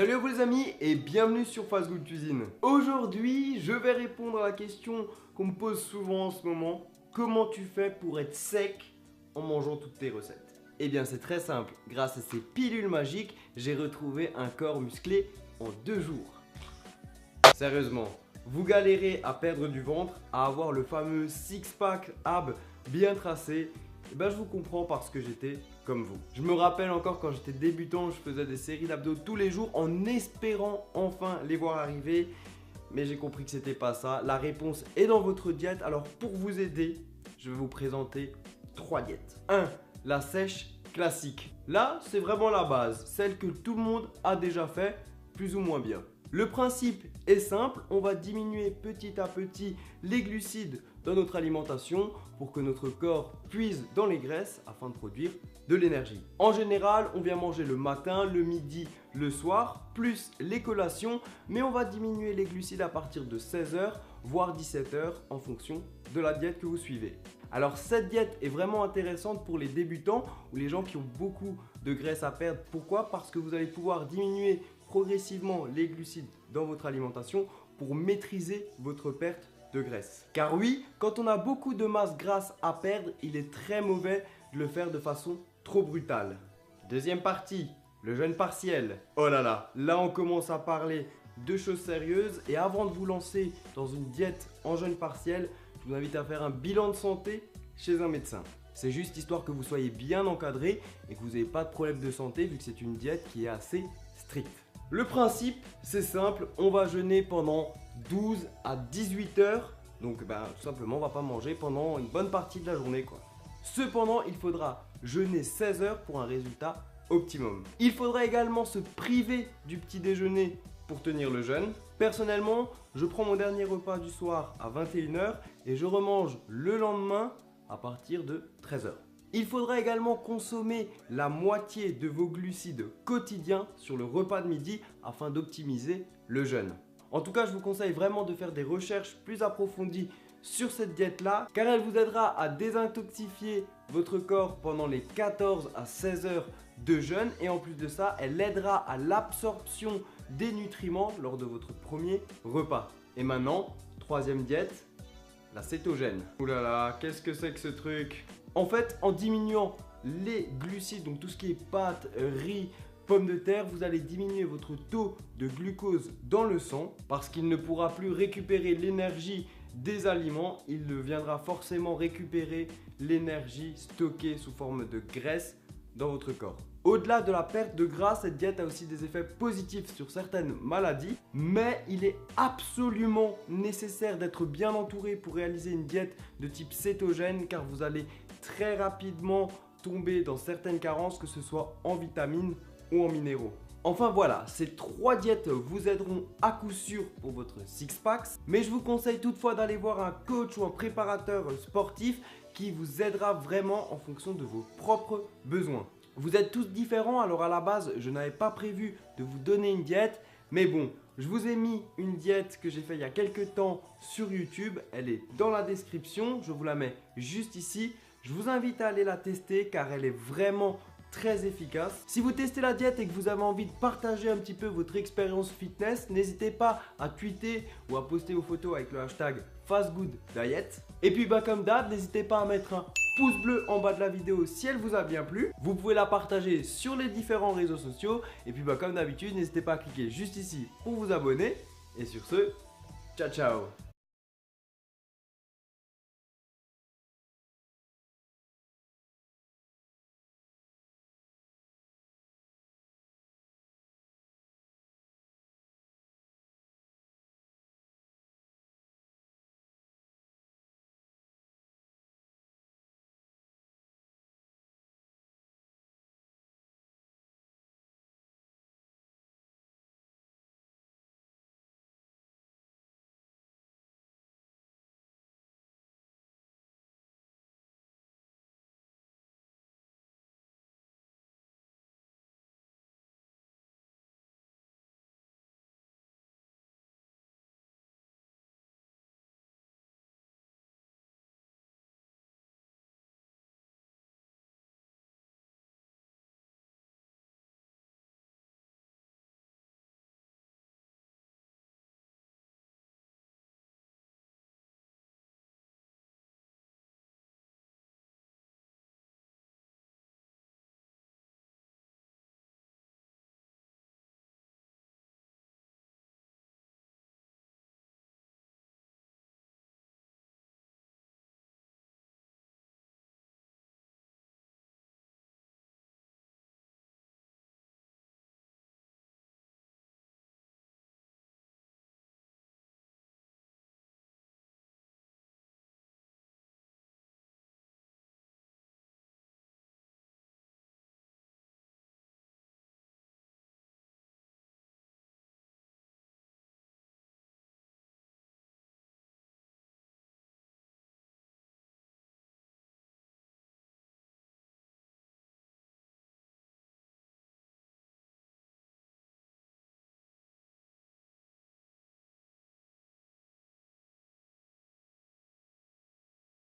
Salut à vous les amis et bienvenue sur Fast Good Cuisine. Aujourd'hui, je vais répondre à la question qu'on me pose souvent en ce moment. Comment tu fais pour être sec en mangeant toutes tes recettes? Eh bien c'est très simple, grâce à ces pilules magiques, j'ai retrouvé un corps musclé en 2 jours. Sérieusement, vous galérez à perdre du ventre, à avoir le fameux six-pack ab bien tracé. Eh ben, je vous comprends parce que j'étais comme vous. Je me rappelle encore quand j'étais débutant, je faisais des séries d'abdos tous les jours en espérant enfin les voir arriver. Mais j'ai compris que c'était pas ça. La réponse est dans votre diète. Alors pour vous aider, je vais vous présenter 3 diètes. 1. La sèche classique. Là, c'est vraiment la base. Celle que tout le monde a déjà fait, plus ou moins bien. Le principe est simple, on va diminuer petit à petit les glucides dans notre alimentation pour que notre corps puise dans les graisses afin de produire de l'énergie. En général, on vient manger le matin, le midi, le soir, plus les collations, mais on va diminuer les glucides à partir de 16h, voire 17h en fonction de la diète que vous suivez. Alors cette diète est vraiment intéressante pour les débutants ou les gens qui ont beaucoup de graisse à perdre. Pourquoi? Parce que vous allez pouvoir diminuer progressivement les glucides dans votre alimentation pour maîtriser votre perte de graisse. Car oui, quand on a beaucoup de masse grasse à perdre, il est très mauvais de le faire de façon trop brutale. Deuxième partie, le jeûne partiel. Oh là là, là on commence à parler de choses sérieuses et avant de vous lancer dans une diète en jeûne partiel, je vous invite à faire un bilan de santé chez un médecin. C'est juste histoire que vous soyez bien encadré et que vous n'ayez pas de problème de santé vu que c'est une diète qui est assez stricte. Le principe, c'est simple, on va jeûner pendant 12 à 18 heures. Donc tout simplement, on va pas manger pendant une bonne partie de la journée, quoi. Cependant, il faudra jeûner 16 heures pour un résultat optimum. Il faudra également se priver du petit déjeuner pour tenir le jeûne. Personnellement, je prends mon dernier repas du soir à 21 heures et je remange le lendemain à partir de 13 heures. Il faudra également consommer la moitié de vos glucides quotidiens sur le repas de midi afin d'optimiser le jeûne. En tout cas, je vous conseille vraiment de faire des recherches plus approfondies sur cette diète-là car elle vous aidera à désintoxifier votre corps pendant les 14 à 16 heures de jeûne et en plus de ça, elle aidera à l'absorption des nutriments lors de votre premier repas. Et maintenant, troisième diète, la cétogène. Ouh là là, qu'est-ce que c'est que ce truc? En fait, en diminuant les glucides, donc tout ce qui est pâtes, riz, pommes de terre, vous allez diminuer votre taux de glucose dans le sang parce qu'il ne pourra plus récupérer l'énergie des aliments, il viendra forcément récupérer l'énergie stockée sous forme de graisse dans votre corps. Au-delà de la perte de gras, cette diète a aussi des effets positifs sur certaines maladies, mais il est absolument nécessaire d'être bien entouré pour réaliser une diète de type cétogène car vous allez très rapidement tomber dans certaines carences, que ce soit en vitamines ou en minéraux. Enfin voilà, ces 3 diètes vous aideront à coup sûr pour votre six-pack, mais je vous conseille toutefois d'aller voir un coach ou un préparateur sportif qui vous aidera vraiment en fonction de vos propres besoins. Vous êtes tous différents, alors à la base, je n'avais pas prévu de vous donner une diète, mais bon, je vous ai mis une diète que j'ai fait il y a quelques temps sur YouTube, elle est dans la description, je vous la mets juste ici. Je vous invite à aller la tester car elle est vraiment très efficace. Si vous testez la diète et que vous avez envie de partager un petit peu votre expérience fitness, n'hésitez pas à tweeter ou à poster vos photos avec le hashtag FastGoodDiet. Et puis comme d'hab, n'hésitez pas à mettre un pouce bleu en bas de la vidéo si elle vous a bien plu. Vous pouvez la partager sur les différents réseaux sociaux. Et puis comme d'habitude, n'hésitez pas à cliquer juste ici pour vous abonner. Et sur ce, ciao ciao!